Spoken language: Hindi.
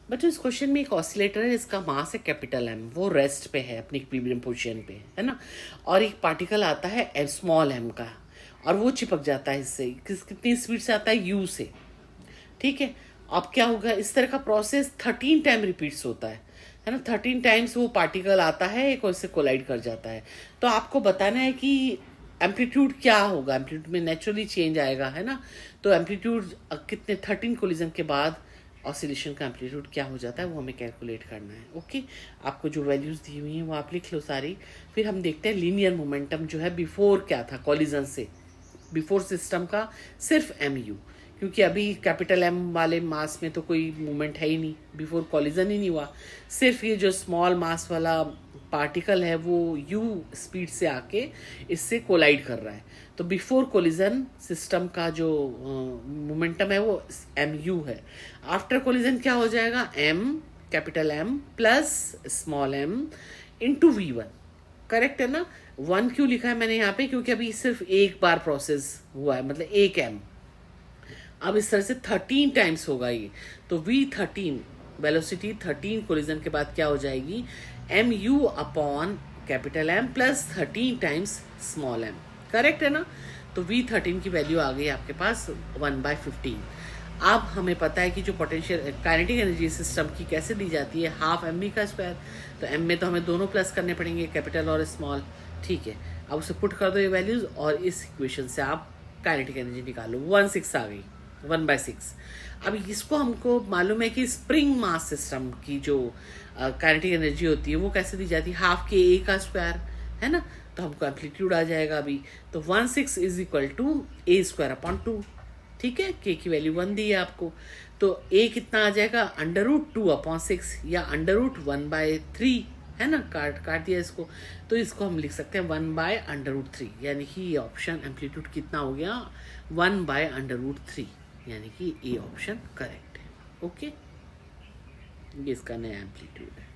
बट इस क्वेश्चन में एक ऑसिलेटर है, इसका मास है कैपिटल एम, वो रेस्ट पे है, अपनी इक्विलिब्रियम पोजीशन पे है ना, और एक पार्टिकल आता है स्मॉल एम का, और वो चिपक जाता है इससे, कितनी स्पीड से आता है, यू से। ठीक है, अब क्या होगा, इस तरह का प्रोसेस 13 टाइम रिपीट्स होता है ना, 13 टाइम्स वो पार्टिकल आता है एक और इससे कोलाइड कर जाता है। तो आपको बताना है कि एम्पलीट्यूड क्या होगा, एम्पलीट्यूड में नेचुरली चेंज आएगा, है ना। तो एम्पलीट्यूड कितने 13 कोलिजन के बाद ऑसिलेशन का एम्पलीट्यूड क्या हो जाता है, वो हमें कैलकुलेट करना है। ओके, आपको जो वैल्यूज दी हुई हैं वो आप लिख लो सारी। फिर हम देखते हैं लीनियर मोमेंटम जो है बिफोर क्या था कॉलिजन से, बिफोर सिस्टम का सिर्फ एम यू, क्योंकि अभी कैपिटल एम वाले मास में तो कोई मूवमेंट है ही नहीं, बिफोर कॉलिजन ही नहीं हुआ, सिर्फ ये जो स्मॉल मास वाला पार्टिकल है वो यू स्पीड से आके इससे कोलाइड कर रहा है। तो बिफोर कोलिजन सिस्टम का जो मोमेंटम है वो एम यू है। आफ्टर कोलिजन क्या हो जाएगा, m capital m plus small m into v one. Correct है ना। वन क्यों लिखा है मैंने यहाँ पे, क्योंकि अभी सिर्फ एक बार प्रोसेस हुआ है, मतलब एक एम। अब इस तरह से 13 टाइम्स होगा ये, तो V13 वेलोसिटी 13 कोलिजन के बाद क्या हो जाएगी, m u upon capital m plus 13 times small m. Correct है ना। तो V13 की वैल्यू आ गई आपके पास 1/15। अब हमें पता है कि जो पोटेंशियल काइनेटिक एनर्जी सिस्टम की कैसे दी जाती है, हाफ एम वी का स्क्वायर। तो एम में तो हमें दोनों प्लस करने पड़ेंगे, कैपिटल और स्मॉल। ठीक है, अब उसे पुट कर दो ये वैल्यूज, और इस इक्वेशन से आप काइनेटिक एनर्जी निकालो। 1/6 आ गई, 1/6। अब इसको हमको मालूम है कि स्प्रिंग मास सिस्टम की जो काइनेटिक एनर्जी होती है वो कैसे दी जाती है, हाफ के ए का स्क्वायर, है ना। तो हमको एम्पलीट्यूड आ जाएगा अभी, तो 1/6 is equal to a square upon 2। ठीक है, के की वैल्यू 1 दी है आपको, तो ए कितना आ जाएगा, √2/6 या √1/3, है ना। काट दिया इसको, तो इसको हम लिख सकते हैं 1/√3, यानी कि ये ऑप्शन एम्पलीट्यूड कितना हो गया, 1/√3, यानी कि ए ऑप्शन करेक्ट है। ओके, ये इसका नया एम्पलीट्यूड है।